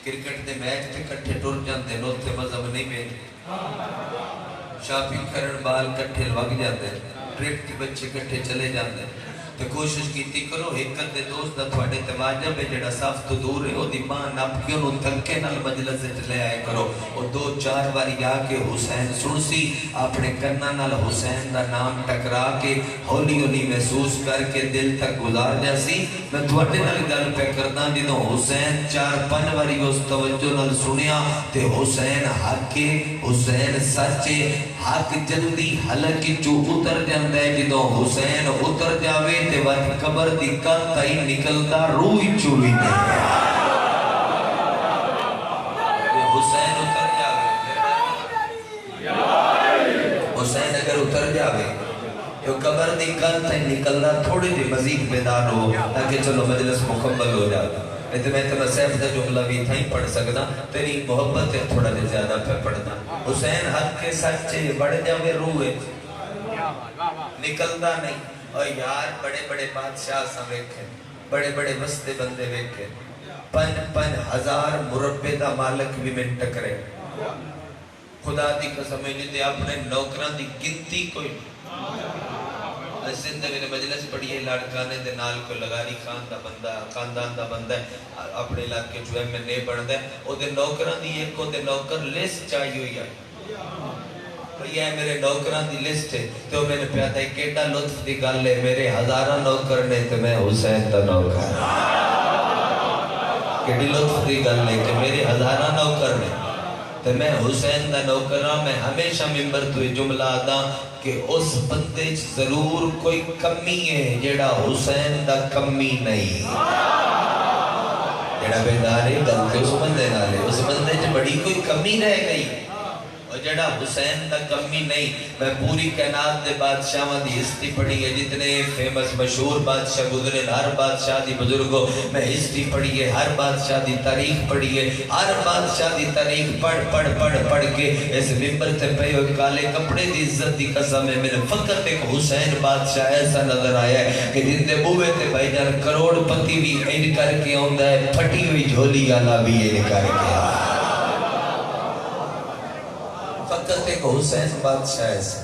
Cricket دے match تے کٹھے ٹر جاندے نے اوتھے مذہب نہیں ویکھدے شاپنگ کرن بال کٹھے لگ جاندے ٹرپ تے بچے کٹھے چلے جاندے تے کوشش کیتی کرو ایک دے دوست دا تھوڑے تے واجب ہے جڑا صف تو دور ہے او دی ماں نپ کے اونوں تھکے نال مجلس وچ لے آئے کرو او 2-4 واری جا کے حسین سنسی اپنے کناں نال حسین دا نام ٹکرا کے ہولی ہولی محسوس کر کے دل تک گزار جاسی میں تھوڑے نال گل پہ کردا جدوں حسین 4-5 واری اس توجہ نال سنیا تے حسین حق حسین سچے حق جلدی حلق چو اتر جاندا ہے جدوں حسین اتر جاوے تے وقت قبر دی کنت ہی نکلدا روح چوی نہیں ہے حسین اتر جاوے حسین اگر اتر جاوے تو قبر دی کنت ہی نکلدا تھوڑی دی مزید بیدار ہو تاکہ چلو مجلس مکمل ہو جاتا تو میں تو سیف دا جملہ بھی تھا ہی پڑھ سکتا تیری محبت ہے تھوڑا دے زیادہ پہ پڑھنا حسین حق کے سچے بڑھ جاوے روح نکلدا نہیں اور یار بڑے بڑے بادشاہ سا ویکھے بڑے بڑے وستے بندے ویکھے 5,000 مربع دا مالک بھی میں ٹکرے خدا دی قسم ہے اپنے نوکران دی گنتی کوئی سندھ میں مجلس پڑھیے لاڑکانے دے نال کو لگاری خاندان دا بندہ ہے اپنے علاقے جو ہے میں نے بڑھتا ہے او دے نوکران دی ایک او دے نوکر لسٹ چاہیے ہوئی ہے یہ ہے میرے نوکران دی لسٹ ہے تو میں نے پیادا ہے کیڑا لطف دی گل ہے میرے 1000 نوکر نے تو میں حسین دا نوکر کیڑی لطف دی گل ہے کہ میرے 1000 نوکر نے تو میں حسین دا نوکرہ میں ہمیشہ ممبر تو یہ جملہ آدھا کہ اس بندے ضرور کوئی کمی ہے جیڑا حسین دا کمی نہیں جیڑا بیدار ہے گلتے اس بندے نالے اس بندے بڑی کوئی کمی رہ گئی اور جڑا حسین دا کمی نہیں میں پوری کائنات دے بادشاہاں دی ہسٹری پڑھی ہے جتنے فیمس مشہور بادشاہ گزرے ہر بادشاہ دی بزرگوں میں ہسٹری پڑھی ہے ہر بادشاہ دی تاریخ پڑھی ہے ہر بادشاہ دی تاریخ پڑھ کے اس ممبر تے پہ ہوئے کالے کپڑے دی عزت دی قسم ہے میرے فقط ایک حسین بادشاہ ایسا نظر آیا ہے کہ جن دے بوے تے بھائی جان کروڑ پتی بھی این کر کے ہوندہ ہے پھٹی ہوئی جھولی آلا بھی این کر کے آیا فقط ایک حسین بادشاہ ایسا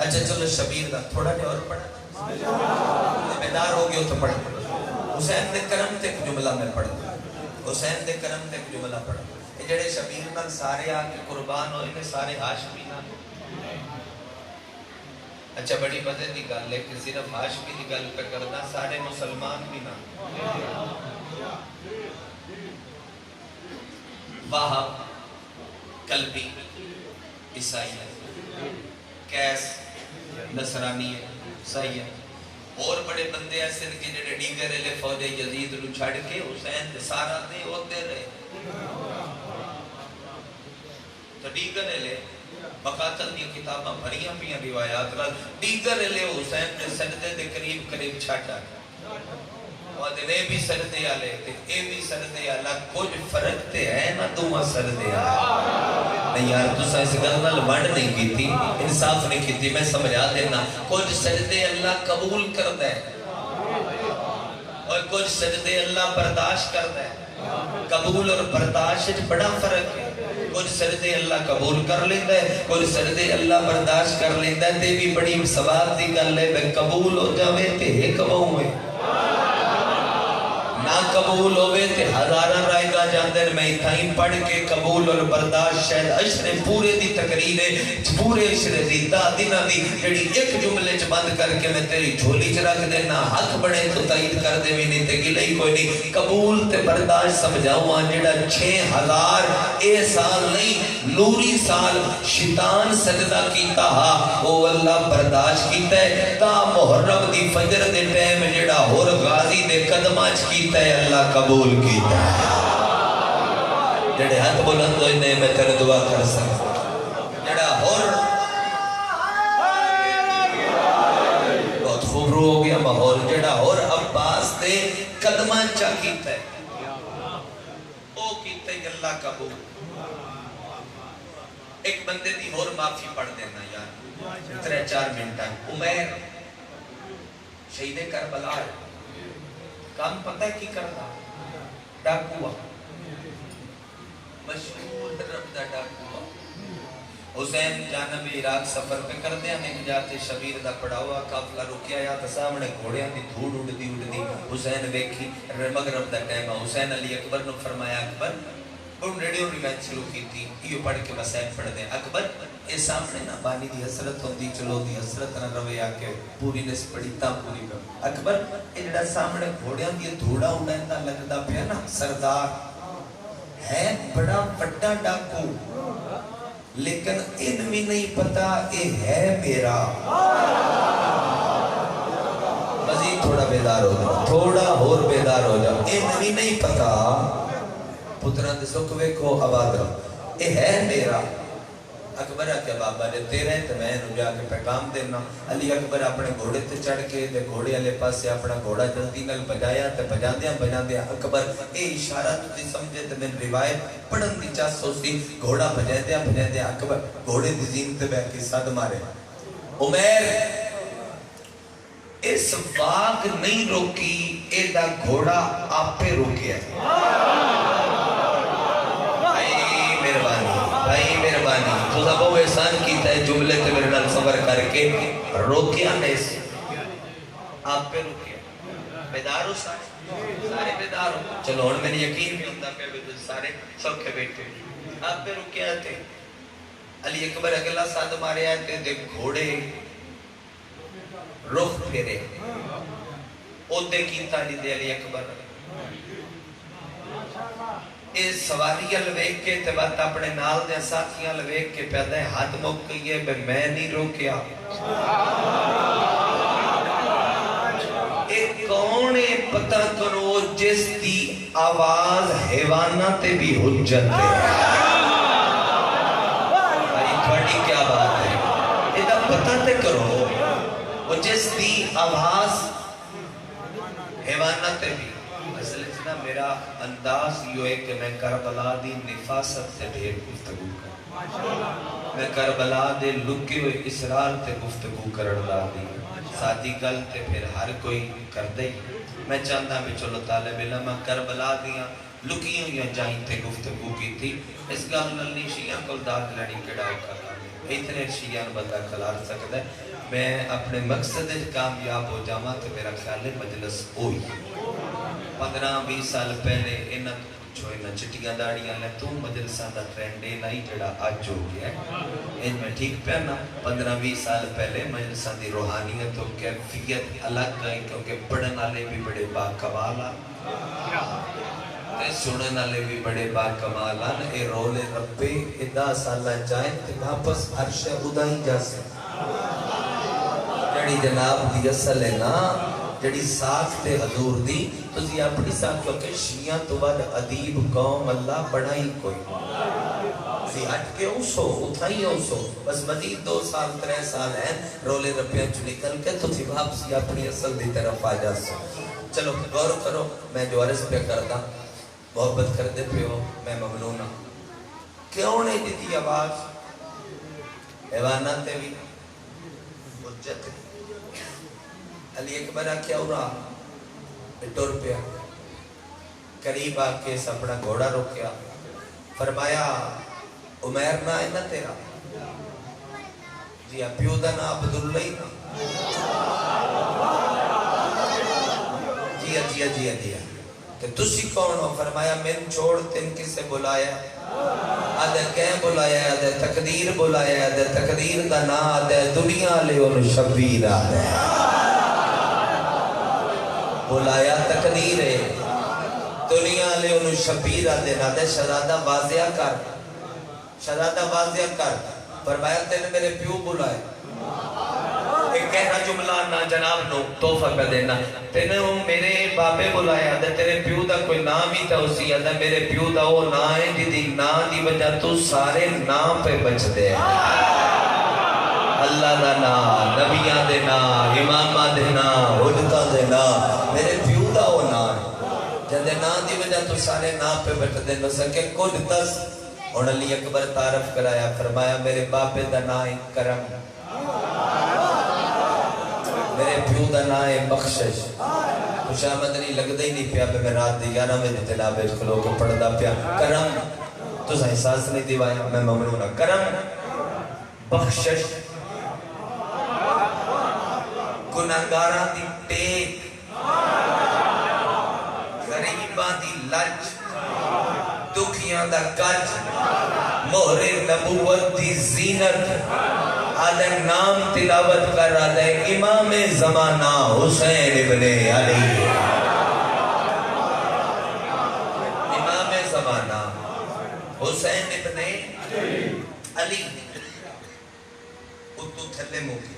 اچھا چلو شبیر دا تھوڑا جا اور پڑھا بیدار ہو گیا تو پڑھ حسین دے کرم تے ایک جملہ میں پڑھ حسین دے کرم تے ایک جملہ پڑھ یہ جڑے شبیر نال سارے آکے قربان ہوئے نے سارے ہاشمی نال اچھا بڑی مزے دی گل ہے کہ صرف ہاشمی دی گل پہ کرنا سارے مسلمان بھی نہ واہب قلبی عیسائی ہے کیس نصرانی ہے صحیح ہے اور بڑے بندے ایسے کہ جڑے ڈیگر لے فوج یزید نو چھڑ کے حسین دے سارا دے ہوتے رہے تو ڈیگر لے مقاتل دی کتاباں بھریاں پیاں روایات ڈیگر لے حسین نے سجدے دے قریب چھاٹا اور دے بھی سجدے آلے اے بھی سجدے آلہ کچھ فرق تے ہے نا دوہاں سجدے آلے نہیں یار تو اس گل نال ونڈ نہیں کی تھی انصاف نہیں کی تھی میں سمجھا دینا کچھ سجدے اللہ قبول کرتا ہے اور کچھ سجدے اللہ برداشت کرتا ہے قبول اور برداشت بڑا فرق ہے کچھ سجدے اللہ قبول کر لیتا ہے کچھ سجدے اللہ برداشت کر لیتا ہے تے بھی بڑی سوال دی گل ہے میں قبول ہو جاوے تے ایک ہوئے نہ قبول ہوئے تے ہزارہ رائے گا جاندے میں اتھائیں پڑھ کے قبول اور برداشت شاید عشر پورے دی تقریر ہے پورے عشر دی دینا دی جڑی ایک جملے چ بند کر کے میں تیری جھولی چ رکھ دینا حق بڑے تو تائید کر دے بھی نہیں تے گلے ہی کوئی نہیں قبول تے برداشت سمجھاؤں جڑا 6000 اے سال نہیں نوری سال شیطان سجدہ کیتا ہا او اللہ برداشت کیتا ہے تا محرم دی فجر دے ٹائم جڑا ہور غازی دے قدمہ چ کیتا ہے اللہ قبول کیتا ہے جڑے ہاتھ بلند ہوئے نے میں تیرے دعا کر سکتا جڑا ہور بہت خوب رو ہو گیا ماحول جڑا ہور عباس دے قدمہ چا کیتا ہے او کیتا ہے اللہ قبول ایک بندے دی ہور معافی پڑھ دینا یار 3-4 منٹ عمیر شہید کربلا کام پتہ ہے کی کرتا ڈاکوا مشہور رب دا ڈاکو حسین جانب عراق سفر پہ کر دیا نجات شبیر دا پڑا ہوا قافلہ رکیا یا تا سامنے گھوڑیاں دی دھوڑ اڑدی حسین ویکھی مغرب دا ٹائم حسین علی اکبر نے فرمایا اکبر ان ریڈیو ریوائن شروع کی تھی یہ پڑھ کے مسائل پڑھ دیں اکبر اے سامنے نہ بانی دی حسرت ہوندی چلو دی حسرت نہ روے آکے پوری نس پڑی تا پوری کر اکبر اے جڑا سامنے گھوڑیاں دی دھوڑا اڑائندہ لگدا پیا نا سردار ہے بڑا بڑا ڈاکو لیکن ان میں نہیں پتا اے ہے میرا مزید تھوڑا بیدار ہو جاؤ تھوڑا اور بیدار ہو جاؤ ان میں نہیں پتا پتران دے سکوے کو آباد رہا اے ہے میرا اکبر آکے بابا نے تیرے تو میں نو جا کے پیغام دینا علی اکبر اپنے گھوڑے تے چڑھ کے دے گھوڑے والے پاس سے اپنا گھوڑا جلدی نال بجایا تے بجاندیاں اکبر اے اشارہ تسی سمجھے تے میں روایت پڑھن دی چاہو سی گھوڑا بجاندیاں اکبر گھوڑے دی زین تے بیٹھ کے صد مارے عمر اس واگ نہیں روکی ایڈا گھوڑا آپ پہ روکیا بھائی مہربانی تو سب وہ احسان کیتا ہے جملے تے میرے نال صبر کر کے روکیا نہیں سی آپ پہ روکیا بیدار ہو سارے بیدار ہو چلو اور میں نے یقین بھی ہوتا پہ سارے سب کے بیٹھے آپ پہ روکیا تھے علی اکبر اگلا ساتھ مارے آئے تھے دے گھوڑے رخ پھیرے اوتے کیتا نہیں دے علی اکبر اس سواری لویک کے تبات اپنے نال دے ساتھیاں لویک کے پیدا ہے ہاتھ موک کہیے بے میں نہیں روکیا ایک کونے پتہ کرو جس دی آواز حیوانہ تے بھی حجت ہے بھائی تھوڑی کیا بات ہے ایدہ پتہ تے کرو وہ جس دی آواز حیوانہ تے بھی اصل اتنا میرا انداز یہ ہے کہ میں کربلا دی نفاست سے ڈھیر گفتگو کر میں کربلا دے لکے ہوئے اسرار تے گفتگو کرڑا دی ساتھی گل تے پھر ہر کوئی کر دے میں چاہتا بھی چلو طالب علم کربلا دیاں لکی ہوئی جائیں تے گفتگو کی تھی اس گل نلی شیعہ کو داد لڑی کڑاؤ کرنا اتنے شیعہ بندہ کھلار سکتا ہے میں اپنے مقصد کامیاب ہو جاما تو میرا خیال ہے مجلس ہوئی 15-20 سال پہلے انہاں تو پوچھو انہاں چٹیاں داڑیاں لیں تو مجلساں دا ٹرینڈ نہیں جڑا آج ہو گیا ہے ان میں ٹھیک پہنا 15-20 سال پہلے مجلساں دی روحانیت و کیفیت الگ گئی کیونکہ پڑھن والے بھی بڑے باکمال تے سنن والے بھی بڑے باکمال اے رول ربے ادا سالہ جائیں تے واپس عرش خدائی جا سے جڑی جناب دی اصل ہے نا جڑی ساکھ تے حضور دی تو یہ اپنی ساکھ کیونکہ شیعہ تو بعد عدیب قوم اللہ بڑھائی کوئی سی ہٹ کے اوسو اتھائی اوسو بس مزید 2 سال 3 سال ہیں رولے ربیاں چو نکل کے تو تھی واپسی اپنی اصل دی طرف آ جا سو چلو غور کرو میں جو عرض پہ کرتا محبت کر دے پہ ہو میں ممنونہ کیوں نہیں دیتی آواز حیوانات تے بھی حجت علی اکبر کیا ہو رہا ٹور پیا قریب آکے اپنا گھوڑا روکیا فرمایا عمیر نہ ہے نا تیرا جی پیو دا نا عبداللہ ہی نا جی تو تسی کون ہو فرمایا من چھوڑ تن کسے بلایا آدھے کہیں بلایا آدھے تقدیر بلایا آدھے تقدیر دا نا آدھے دنیا لے ان شبیر آدھے بلایا تقدیر ہے دنیا لے ان شبیر آدھے آدھے شہزادہ واضح کر فرمایا تینے میرے پیو بلائے ایک کہنا جملہ نہ جناب نو توفہ پہ دینا تینے وہ میرے بابے بلایا دے تیرے پیو دا کوئی نام ہی تھا اسی آدھا میرے پیو دا وہ نام ہے جدی نام دی وجہ تو سارے نام پہ بچ دے اللہ دا نام نبیان دے نام امامہ دے نام حجتہ دے نام میرے پیو دا وہ نام ہے جدے نام دی وجہ تو سارے نام پہ بچ دے نو سکے کچھ 10 اور علی اکبر تعارف کرایا فرمایا میرے باپے دا نام کرم میرے پیو دا نام ہے بخشش خوشامد نہیں لگ دے ہی نہیں پیا میں رات دی 11 میں تلاوت کھلو کے پڑھ دا پیا کرم تو احساس نہیں دیوایا میں ممنون ہوں کرم بخشش گناہگاراں دی ٹیک غریباں دی لج دکھیاں دا کج مہر نبوت دی زینت آدھے نام تلاوت کر رہا ہے امام زمانہ حسین ابن علی امام زمانہ حسین ابن علی اتو تھلے موکی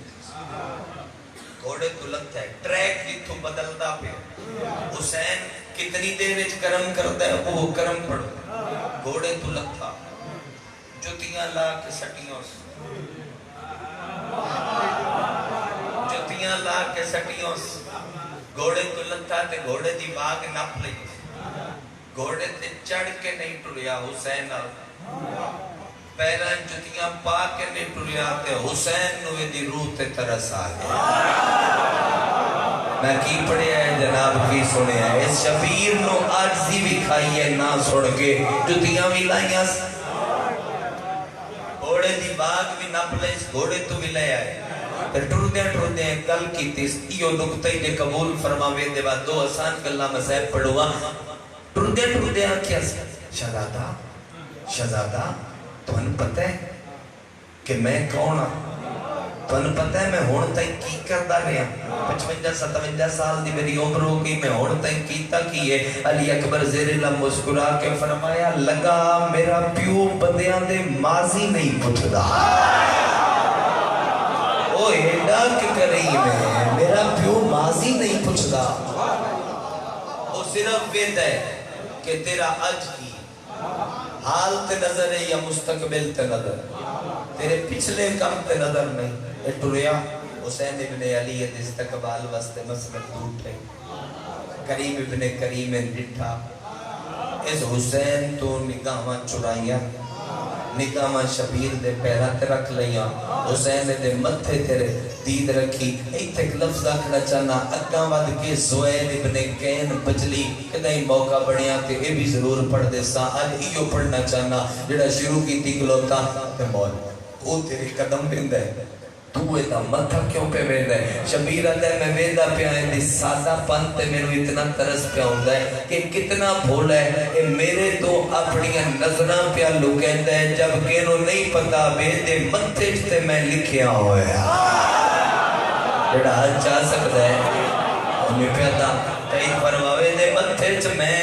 گھوڑے تو لگتا ہے ٹریک جتو بدلتا پہ حسین کتنی دیر اچھ کرم کرتا ہے وہ کرم پڑھو گھوڑے تو لگتا جتیاں لا کے سٹیوں سے جتیاں لا کے سٹیوں سے گھوڑے تو لگتا تے گھوڑے دی باغ نپ لئی گھوڑے تے چڑھ کے نہیں ٹریا حسین پیران جتیاں پا کے نہیں ٹریا تے حسین نوے دی روح تے ترس آ گیا میں کی پڑھے ہے جناب کی سنے ہے اس شبیر نو آجزی بھی کھائی ہے نہ سڑ کے جتیاں بھی لائیاں گھوڑے دی باغ بھی نپ لے اس گھوڑے تو بھی لے آئے پھر ٹر دیں کل کی تیس ایو نکتہ ہی نے قبول فرماوے دے بعد دو آسان گلہ مسائب پڑھوا ٹر دیں کیا شہزادہ تو ان پتہ ہے کہ میں کون ہاں تو ان پتہ ہے میں ہون تائیں کی کردہ رہا 55-57 سال دی میری عمر ہو گئی میں ہون تائیں کیتا کی ہے علی اکبر زیر اللہ مسکرا کے فرمایا لگا میرا پیو بندیاں دے ماضی نہیں پچھدا او ایڈا کہ کریں میں میرا پیو ماضی نہیں پچھدا وہ صرف وید ہے کہ تیرا اج کی حال تے نظر ہے یا مستقبل تے نظر تیرے پچھلے کم تے نظر نہیں اٹھویا حسین ابن علی استقبال واسطے مسلک ٹوٹے کریم ابن کریم ڈٹھا اس حسین تو نگاہاں چرائیاں نگاہاں شبیر دے پیرات رکھ لیاں حسین دے متھے تیرے دید رکھی ایک تک لفظ آکھنا چاہنا اگاں ود کے زویل ابن کین بجلی کدائی موقع بڑھیاں تے اے بھی ضرور پڑھ دے سا آج ایو پڑھنا چاہنا جڑا شروع کی تھی گلوتا تے مول او تیرے قدم بند ہے تو ایتا متھا کیوں پہ وید ہے شبیر آتا ہے میں ویدہ پہ آئے دی سادہ پنتے میں اتنا ترس پہ ہوندہ ہے کہ کتنا بھولا ہے کہ میرے تو اپنی نظران پہ لکھیں ہے جب کینو نہیں پتا ویدے متھے جتے میں لکھیا ہویا جڑا حج چاہ سکتا ہے انہیں پیدا کئی فرماوے دے متھے چ میں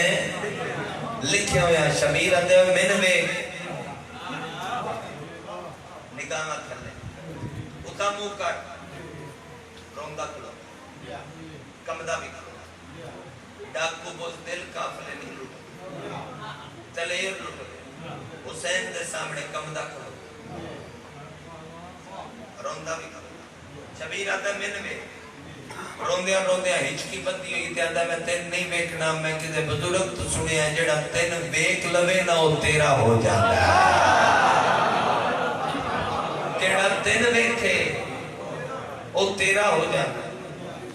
لکھیا ہویا شبیر آتے ہوئے میں نے نگاہ مت کر لے اتا مو کر روندہ کھلو کمدہ بھی کھلو ڈاکو بوز دل کافلے نہیں لوٹ تلیر لوٹ حسین دے سامنے کمدہ کھلو روندہ بھی کھلو شبیر آتا ہے میں روندیاں ہچکی بندی ہوئی تھی آدھا میں تین نہیں بیکنا میں کسی بزرگ تو سنے ہیں جڑا تین بیک لوے نہ وہ تیرا ہو جاتا ہے جڑا تین بیکھے وہ تیرا ہو جاتا ہے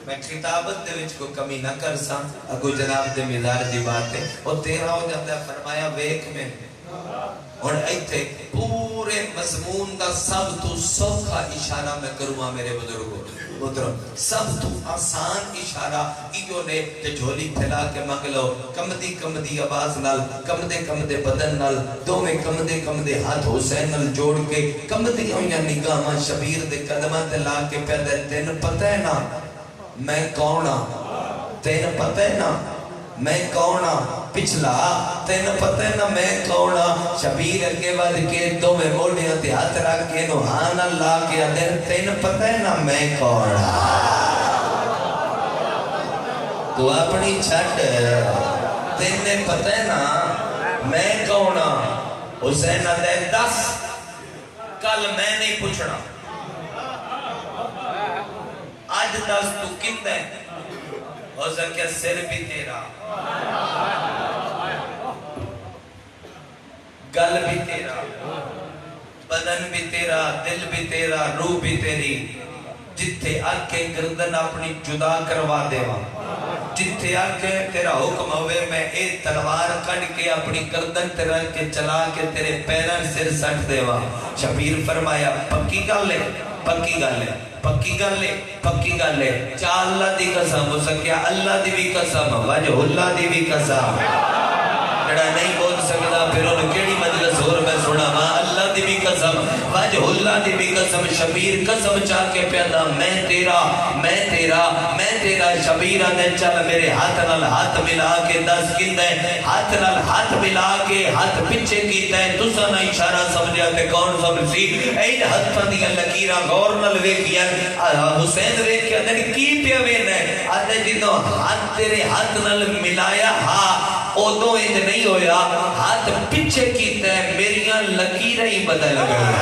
میں کتابت دے وچ کو کمی نہ کر سا اگو جناب دے مزار دی بات ہے وہ تیرا ہو جاتا ہے فرمایا بیک میں اور ایتھے پورے مضمون دا سب تو سوکھا اشارہ میں کروں میرے بزرگوں سب تو آسان اشارہ ایو نے جھولی پھیلا کے مانگ لو کمدی آواز نال کمدے بدن نال دو میں کمدے ہاتھ حسین نال جوڑ کے کمدی ہویاں نگاہاں شبیر دے قدماں تے لا کے پہ دے تین پتہ ہے نا میں کون ہاں تین پتہ ہے نا میں کون ہاں پچھلا تین پتہ ہے نا میں کون ہاں شبیر کے بعد کے دو میں موڑیاں تے ہاتھ رکھ کے نو ہاں اللہ کے اندر تین پتہ ہے نا میں کون ہاں تو اپنی چھٹ تین پتہ ہے نا میں کون ہاں حسین دے 10 کل میں نہیں پوچھنا آج 10 تو کن ہے حضر کیا سر بھی تیرا گل بھی تیرا بدن بھی تیرا دل بھی تیرا روح بھی تیری جتھے آکے گردن اپنی جدا کروا دے جتھے آ کے تیرا حکم ہوئے میں اے تلوار کٹ کے اپنی گردن تے رکھ کے چلا کے تیرے پیراں سر سٹ دیواں. شبیر فرمایا پکی گل ہے پکی گل ہے پکی گل ہے پکی گل ہے. چا اللہ دی قسم ہو سکیا اللہ دی بھی قسم وجہ اللہ دی بھی قسم. جڑا نہیں بول سکتا پھر انہوں کیڑی مجلس اور میں سنا ماں اللہ دی بھی قسم وجہ اللہ دی بھی قسم. شبیر قسم چاہ کے پیدا میں تیرا میں تیرا میں تیرا. شبیر آنے چل میرے ہاتھ نال ہاتھ ملا کے دس کیتا ہے ہاتھ نال ہاتھ ملا کے ہاتھ پچھے کیتا ہے. تسا نہ اشارہ سمجھا تے کون سمجھ سی این ہاتھاں دیاں لکیراں غور نال ویکھیاں. حسین ویکھیا تے کی پیا وینا ہے آتے جدوں ہاتھ تیرے ہاتھ نال ملایا ہاں ادو انج نہیں ہویا ہاتھ پیچھے کیتا ہے میریاں لکیراں ہی بدل گئی.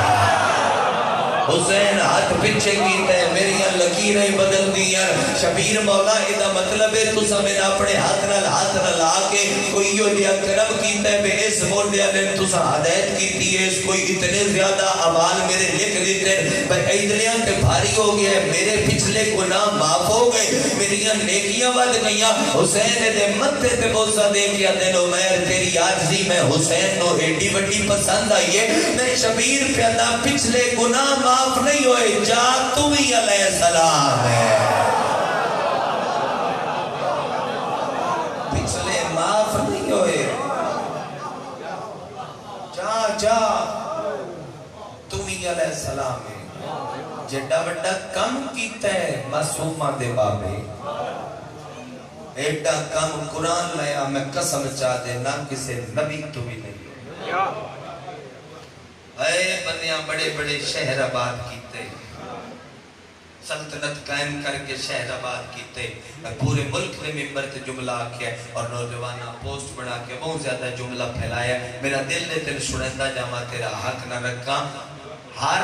حسین ہاتھ پیچھے کیتا ہے میریاں لکیراں ہی بدل دیاں. شبیر مولا ادا مطلب ہے تسا میرا اپنے ہاتھ نال لا کے کوئی یو جیا کرم کیتا ہے بے اس موڈیا نے تسا ہدایت کیتی ہے. اس کوئی اتنے زیادہ اعمال میرے لکھ دیتے پر ایدلیاں تے بھاری ہو گیا ہے میرے پچھلے گناہ معاف ہو گئے میریاں نیکیاں ود گئیاں. حسین دے متھے تے بوسا دے کے دن عمر تیری عاجزی میں حسین نو ایڈی بڑی پسند آئی ہے. میں شبیر پیدا پچھلے گناہ معاف نہیں ہوئے جا تو بھی علیہ السلام ہے پچھلے معاف نہیں ہوئے جا جا تو بھی علیہ السلام ہے. جڑا بڑا کم کیتا ہے معصومہ دے بابے ایڈا کم قرآن لیا میں قسم چاہ دے نہ کسے نبی تو بھی نہیں. اے بندیاں بڑے بڑے شہر آباد کیتے سلطنت قائم کر کے شہر آباد کیتے پورے ملک نے ممبر تے جملہ آکھیا اور نوجوانہ پوسٹ بنا کے بہت زیادہ جملہ پھیلایا. میرا دل نے تیرے سنندہ جاما تیرا حق نہ رکھا. ہر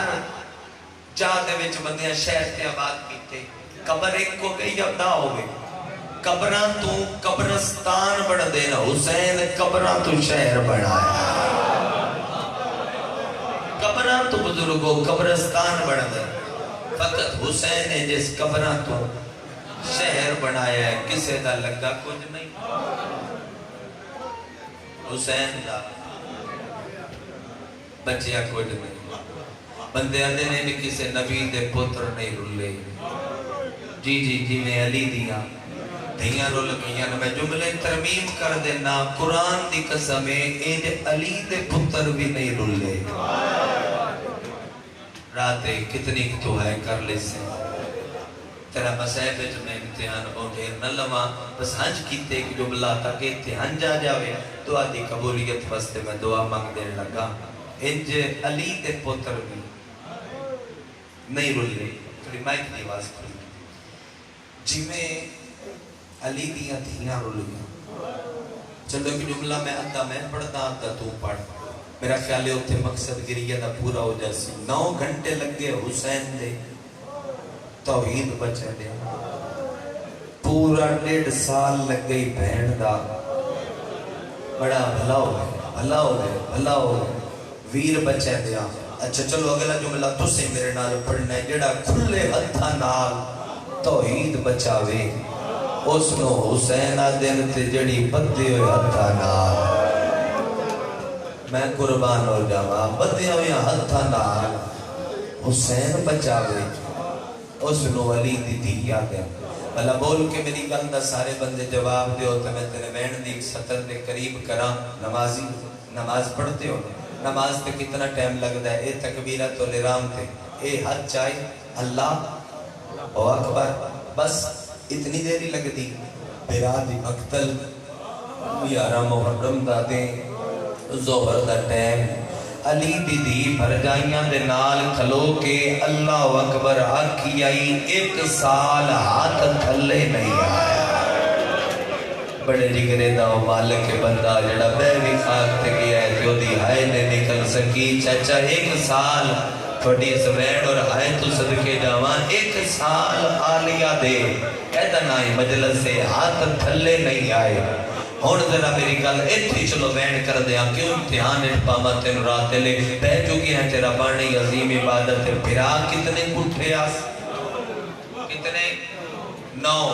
جہاں دے وچ بندیاں شہر تے آباد کیتے قبر ایک کو گئی یا دا ہوئے قبران تو قبرستان بڑھ دینا. حسین قبران تو شہر بڑھایا قبران تو بزرگوں قبرستان بڑھ دے. فقط حسین نے جس قبران تو شہر بنایا ہے کسے دا لگا کچھ نہیں. حسین دا بچیا کچھ نہیں. بندے آدھے نے بھی کسے نبی دے پتر نہیں رولے. جی جی جی میں علی دیا دھیاں رول گئیاں میں جملے ترمیم کر دینا قرآن دی قسمیں اے علی دے پتر بھی نہیں رولے. راتے کتنی تو ہے کر لے سے تیرا مسائب جو میں امتحان بہت دیر نہ لما بس حج کیتے ایک جملہ تاکہ امتحان جا جاوے دعا دی قبولیت واسطے میں دعا مانگ دیر لگا. انج علی دے پتر بھی نہیں رولے. تھوڑی مائک دی آواز کھلی جی میں علی دیاں دھیاں رولیا. چلو کہ جملہ میں آتا میں پڑھتا آتا تو پڑھ میرا خیال ہے اتھے مقصد گریہ دا پورا ہو جاسی. 9 گھنٹے لگے حسین دے توحید بچے دے پورا 1.5 سال لگ گئی بہن دا. بڑا بھلا ہو گئے بھلا ہو گئے بھلا ہو گئے ویر بچے دیا. اچھا چلو اگلا جملہ تو سے میرے نال پڑھنا ہے. جڑا کھلے ہتھاں نال توحید بچاوے اس نو حسین دن تے جڑی بدے ہوئے ہتھاں نال میں قربان ہو جاواں. بدے ہوئے ہتھاں نال حسین بچاوے اس نو علی دی دھیا دے. اللہ بول کے میری گل دا سارے بندے جواب دیو تے میں تیرے بہن دی 1 سطر دے قریب کراں. نمازی نماز پڑھتے ہو نماز تے کتنا ٹائم لگتا ہے. اے تکبیرۃ الاحرام تے اے حج چاہے اللہ اکبر بس اتنی دیر ہی لگتی. براد مقتل 11 محرم دا دے ظہر دا ٹائم علی دی دی بھرجائیاں دے نال کھلو کے اللہ اکبر آکھی آئی 1 سال ہاتھ تھلے نہیں آیا. بڑے جگرے دا مالک بندہ جڑا بیوی خاک تے گیا ہے جو دی ہائے نے نکل سکی. چاچا 1 سال تھوڑی سوین اور ہائے تو صدقے جاوان 1 سال آلیا دے ایدہ نائی مجلس سے ہاتھ تھلے نہیں آئے. ہون ذرا میری گل ایتھی چلو وین کر دیا کیوں امتحان اٹھپاما تین رات لے بہ چکی ہیں تیرا بانی عظیم عبادت ہے. پھرا کتنے کٹھے آس کتنے 9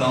9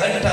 8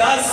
10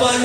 5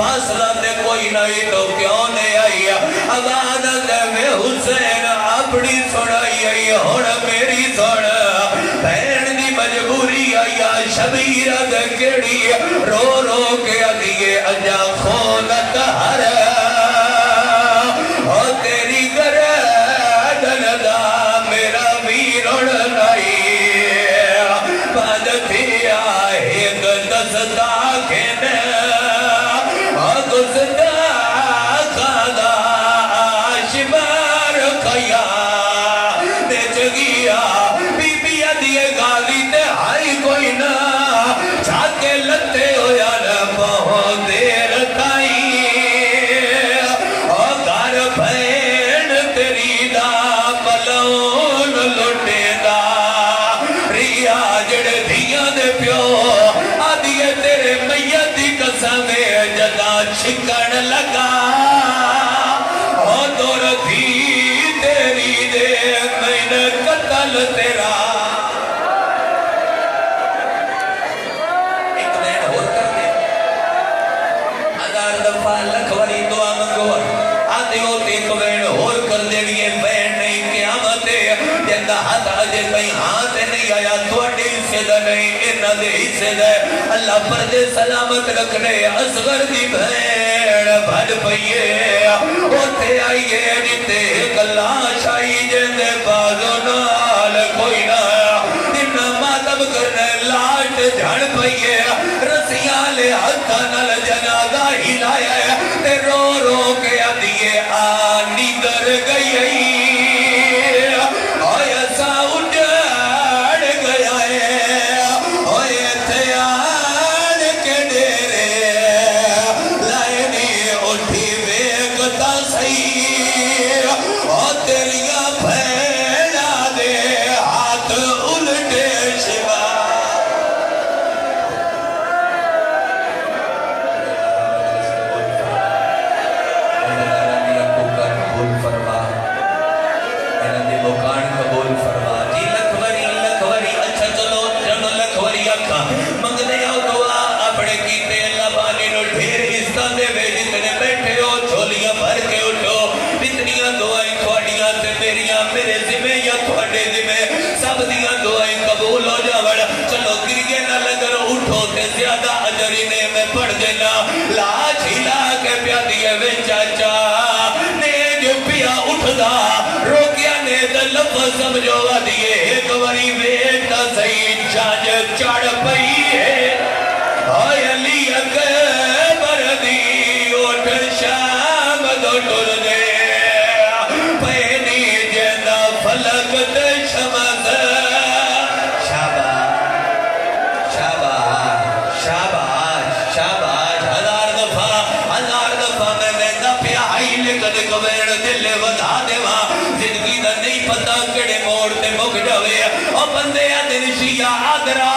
فاصلہ دے کوئی نہیں تو کیوں نہیں آئی آواز دے حسین اپنی سنائی آئی ہون میری سن بہن دی مجبوری آئی شبیر دے کیڑی رو رو کے آدھیے اجا خونت ہر او تیری گردن دا میرا ویرن نہیں بعد تھی آئے دستا کھینے گزدا کھادا شبار کھیا دے جگیا بی بی ادیے گالی تے ہائی کوئی نا چھاکے لتے ہویا نا بہت دیر تائی اور گھر بھین تیری دا پلون لٹے دا ریا جڑ دیا دے پیو آدھیے تیرے میت دی قسم جدا چھکن لگا اور دور تھی تیری دے میں قتل تیرا ایک بین اور کر دے ہزار دفعہ لکھ وری دعا منگو آدھے ہوتے ایک بین اور کر دے لیے بین نہیں قیامت جندہ ہاتھ آجے کہیں ہاتھ نہیں آیا توڑے سے دے نہیں انہ دے سے دے اللہ پر دے سلامت رکھنے اصغر دی بھین بھڑ پئیے ہوتے آئیے جتے کلاش آئی جندے بازو نال کوئی نہ انہ ماتب کرنے لاٹ جھڑ پئیے رسیاں لے ہتھا نال جنازہ ہلایا تے رو رو کے آدھیے آنی در گئی سمجھو دیئے ایک وری بیٹا سہی چاج چڑھ پئی ہے آئے علی اکبر دی اٹھ شام دو ٹر دے پہنی جنہ فلک دے شمس شاباش شاباش شاباش شاباش ہزار دفعہ میں نہ پیائی لکھت کبیر دل ودا دے وہاں زندگی دا نہیں پتا کڑے موڑ تے مک جاوے او بندے دن شیعہ آدرہ